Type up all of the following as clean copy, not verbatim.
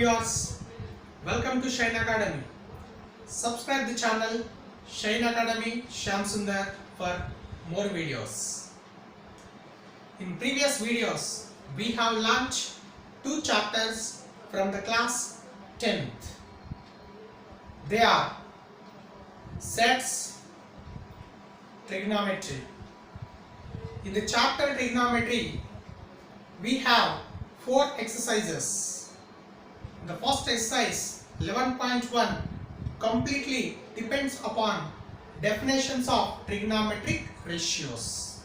viewers, welcome to Shine Academy. Subscribe the channel Shine Academy Shyam Sundar for more videos. In previous videos, we have learnt two chapters from the class 10th. They are sets, trigonometry. In the chapter trigonometry, we have 4 exercises. The first exercise 11.1 completely depends upon definitions of trigonometric ratios.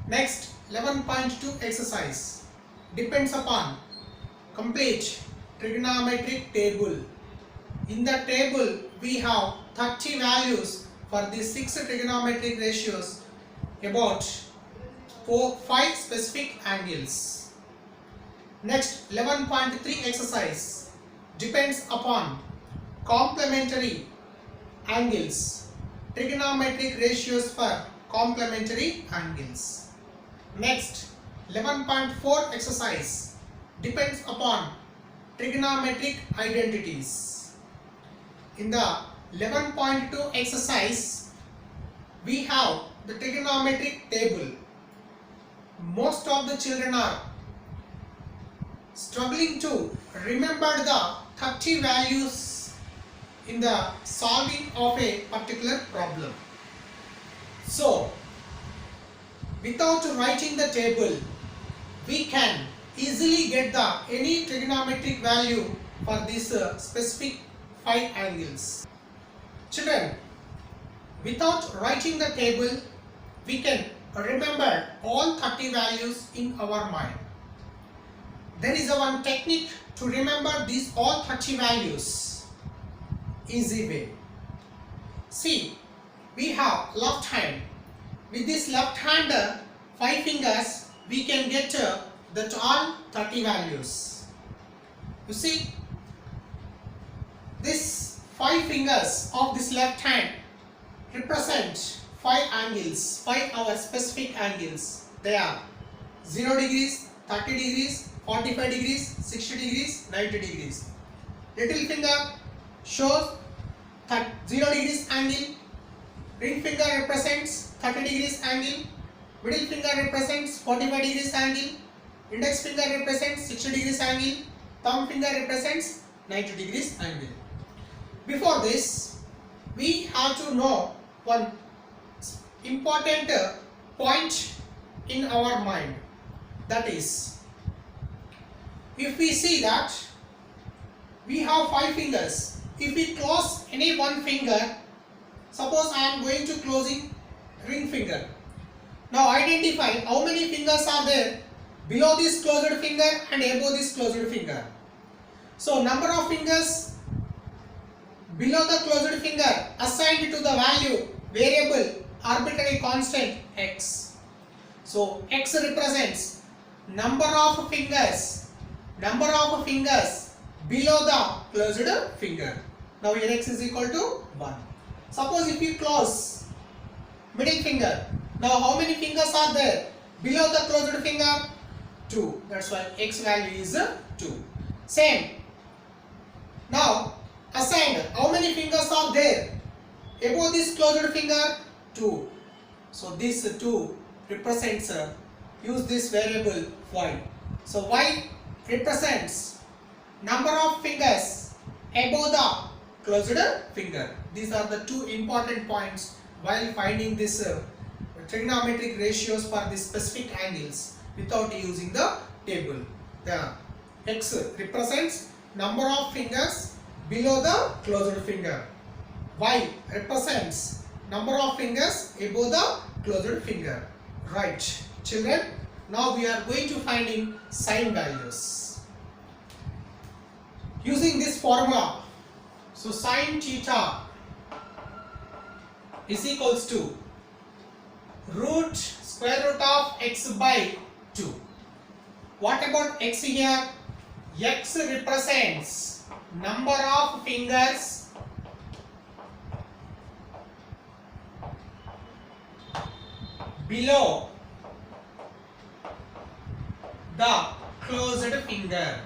Next 11.2 exercise depends upon complete trigonometric table. In the table we have 30 values for the 6 trigonometric ratios about 5 specific angles. Next 11.3 exercise depends upon complementary angles, trigonometric ratios for complementary angles. Next 11.4 exercise depends upon trigonometric identities. In the 11.2 exercise we have the trigonometric table. Most of the children are struggling to remember the 30 values in the solving of a particular problem. So, without writing the table, we can easily get the any trigonometric value for this specific 5 angles. Children, without writing the table, we can remember all 30 values in our mind. There is one technique to remember these all 30 values. Easy way. See, we have left hand. With this left hand 5 fingers, we can get that all 30 values. You see, this 5 fingers of this left hand represent 5 angles, 5 our specific angles. They are 0 degrees, 30 degrees, 45 degrees, 60 degrees, 90 degrees. Little finger shows 0 degrees angle. Ring finger represents 30 degrees angle. Middle finger represents 45 degrees angle. Index finger represents 60 degrees angle. Thumb finger represents 90 degrees angle. Before this, we have to know one important point in our mind. That is, if we see that we have 5 fingers, if we close any one finger, suppose I am going to closing ring finger. Now identify how many fingers are there below this closed finger and above this closed finger. So number of fingers below the closed finger assigned to the value variable arbitrary constant x. So x represents number of fingers below the closed finger. Now here x is equal to 1. Suppose if you close middle finger, now how many fingers are there below the closed finger? 2. That's why x value is 2. Same. Now assigned, how many fingers are there above this closed finger? 2. So this 2 represents, use this variable y. So y represents number of fingers above the closed finger. These are the 2 important points while finding this trigonometric ratios for the specific angles without using the table. The x represents number of fingers below the closed finger. Y represents number of fingers above the closed finger. Right, children. Now we are going to finding sine values. Using this formula, so sine theta is equals to square root of x by 2. What about x here? X represents number of fingers below the closed finger.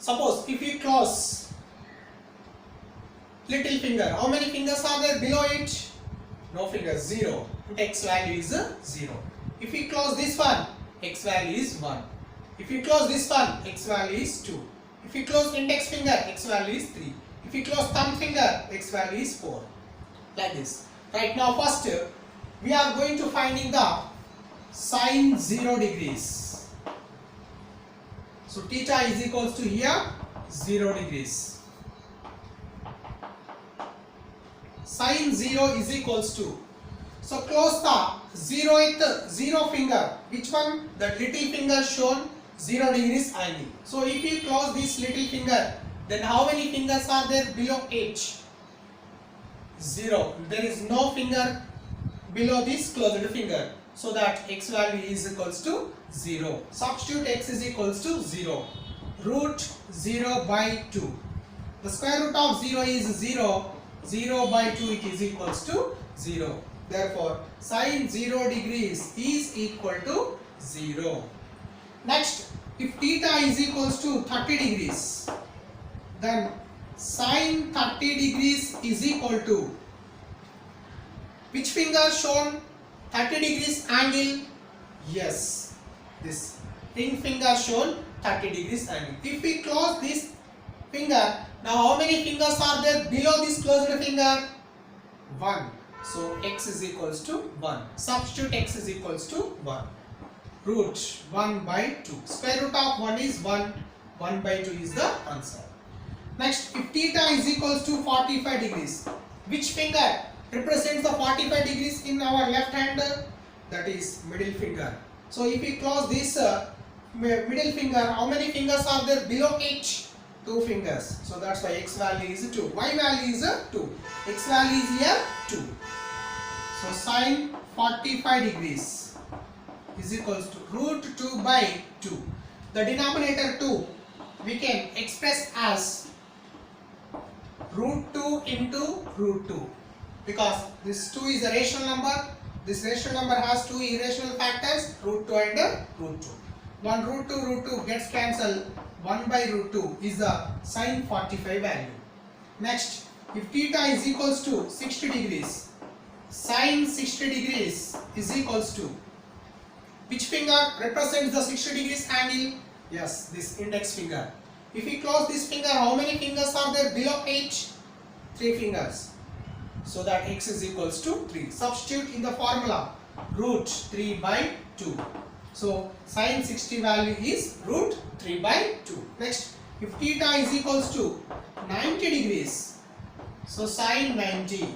Suppose if you close little finger, how many fingers are there below it? No fingers, 0. X value is 0. If we close this one, X value is 1. If you close this one, X value is 2. If you close index finger, X value is 3. If you close thumb finger, X value is 4. Like this. Right now first we are going to finding the sine 0 degrees. So theta is equals to here 0 degrees. Sine 0 is equals to, so close the 0 finger. Which one? The little finger shown 0 degrees angle. So if you close this little finger, then how many fingers are there below H? 0. There is no finger below this closed finger. So that X value is equals to 0. Substitute X is equals to 0. Root 0 by 2. The square root of 0 is 0. 0 by 2 it is equals to 0. Therefore, sine 0 degrees is equal to 0. Next, if theta is equals to 30 degrees, then sine 30 degrees is equal to which finger shown 30 degrees angle? Yes, this ring finger shown 30 degrees angle. If we close this finger, now how many fingers are there below this closed finger? 1. So X is equals to 1. Substitute X is equals to 1. Root 1 by 2. Square root of 1 is 1. 1 by 2 is the answer. Next, if theta is equals to 45 degrees, which finger represents the 45 degrees in our left hand? That is middle finger. So if we close this middle finger, how many fingers are there below H? 2 fingers. So that's why X value is 2. Y value is 2. X value is here 2. So sine 45 degrees is equals to root 2 by 2. The denominator 2 we can express as root 2 into root 2, because this 2 is a rational number. This rational number has 2 irrational factors, root 2 and root 2. 1 root 2 gets cancelled. 1 by root 2 is the sine 45 value. Next, if theta is equals to 60 degrees, sine 60 degrees is equals to which finger represents the 60 degrees angle? Yes, this index finger. If we close this finger, how many fingers are there below H? 3 fingers. So that X is equals to 3. Substitute in the formula root 3 by 2. So sine 60 value is root 3 by 2. Next, if theta is equals to 90 degrees, so sine 90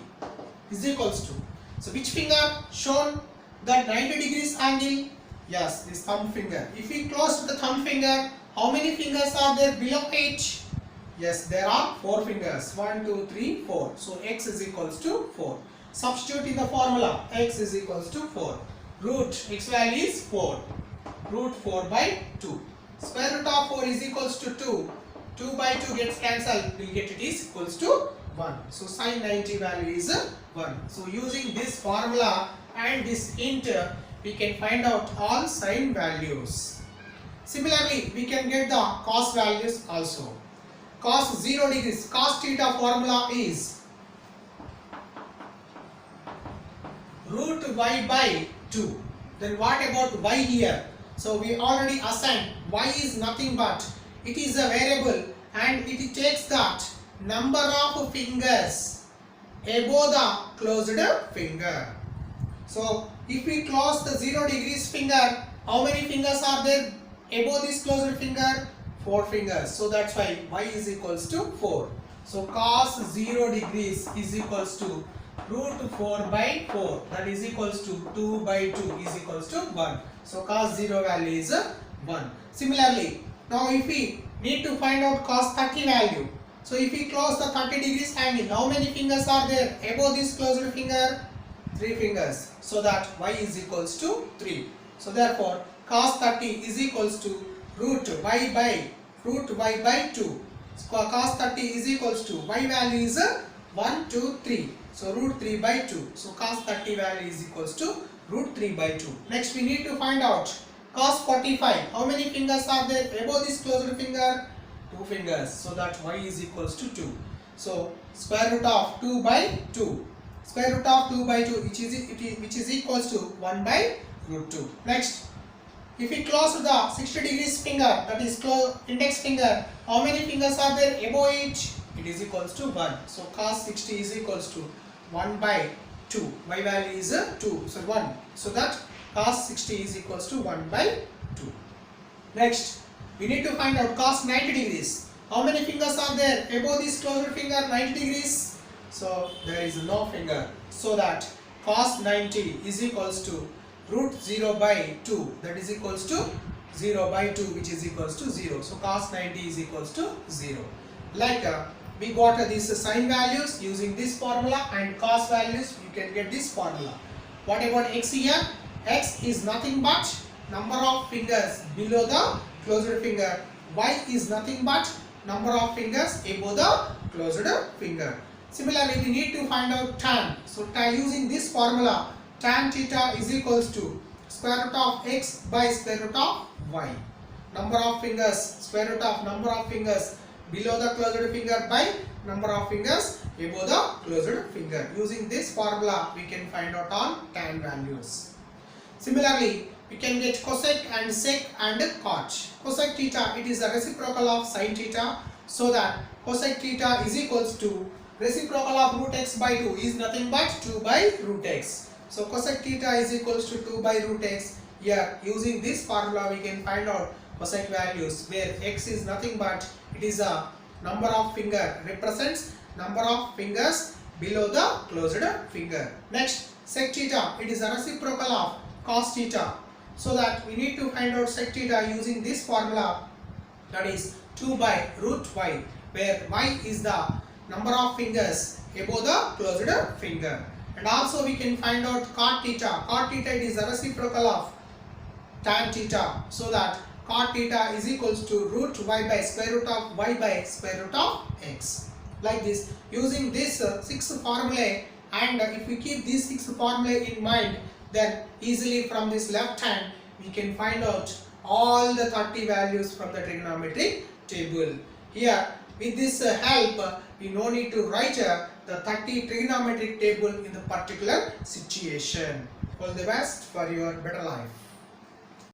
is equals to, so which finger shown that 90 degrees angle? Yes, this thumb finger. If we close the thumb finger, how many fingers are there below H? Yes, there are 4 fingers. 1, 2, 3, 4. So X is equals to 4. Substitute in the formula. X is equals to 4. Root X value is 4. Root 4 by 2. Square root of 4 is equals to 2. 2 by 2 gets cancelled. We'll get it is equals to 1. So sine 90 value is 1. So using this formula and this hint, we can find out all sine values. Similarly, we can get the cos values also. Cos 0 degrees, cos theta formula is root y by 2. Then what about y here? So we already assigned y is nothing but it is a variable and it takes that number of fingers above the closed finger. So if we close the 0 degrees finger, how many fingers are there above this closed finger? 4 fingers. So that's why y is equals to 4. So cos 0 degrees is equals to root 4 by 4, that is equals to 2 by 2 is equals to 1. So cos 0 value is 1. Similarly, now if we need to find out cos 30 value, so if we close the 30 degrees angle, how many fingers are there above this closed finger? 3 fingers. So that y is equals to 3. So therefore cos 30 is equals to root y by 2. So cos 30 is equals to y value is 1, 2, 3. So root 3 by 2. So cos 30 value is equals to root 3 by 2. Next we need to find out cos 45. How many fingers are there above this closed finger? 2 fingers, so that y is equals to 2. So square root of 2 by 2. Square root of 2 by 2 which is equals to 1 by root 2. Next, if we close the 60 degrees finger, that is index finger, how many fingers are there above it? It is equals to 1. So cos 60 is equals to 1 by 2. Y value is 2. So 1. So that cos 60 is equals to 1 by 2. Next, we need to find out cos 90 degrees. How many fingers are there above this closed finger 90 degrees? So there is no finger. So that cos 90 is equals to root 0 by 2. That is equals to 0 by 2, which is equals to 0. So cos 90 is equals to 0. Like we got these sine values using this formula, and cos values you can get this formula. What about x here? X is nothing but number of fingers below the closed finger. Y is nothing but number of fingers above the closed finger. Similarly, we need to find out tan. So using this formula, tan theta is equals to square root of x by square root of y. Number of fingers, square root of number of fingers below the closed finger by number of fingers above the closed finger. Using this formula, we can find out on tan values. Similarly, we can get cosec and sec and cot. Cosec theta, it is a reciprocal of sin theta, so that cosec theta is equals to reciprocal of root x by 2 is nothing but 2 by root x. So cosec theta is equals to 2 by root x. Here, using this formula, we can find out cosec values, where x is nothing but it is a number of finger, represents number of fingers below the closed finger. Next, sec theta, it is a reciprocal of cos theta. So that we need to find out sec theta using this formula, that is 2 by root y, where y is the number of fingers above the closed finger. And also we can find out cot theta. Cot theta, it is a reciprocal of tan theta, so that cot theta is equals to root y by square root of y by square root of x. Like this, using this 6 formulae, and if we keep these 6 formulae in mind, then easily from this left hand we can find out all the 30 values from the trigonometric table. Here, with this help, we no need to write the 30 trigonometric table in the particular situation. All the best for your better life.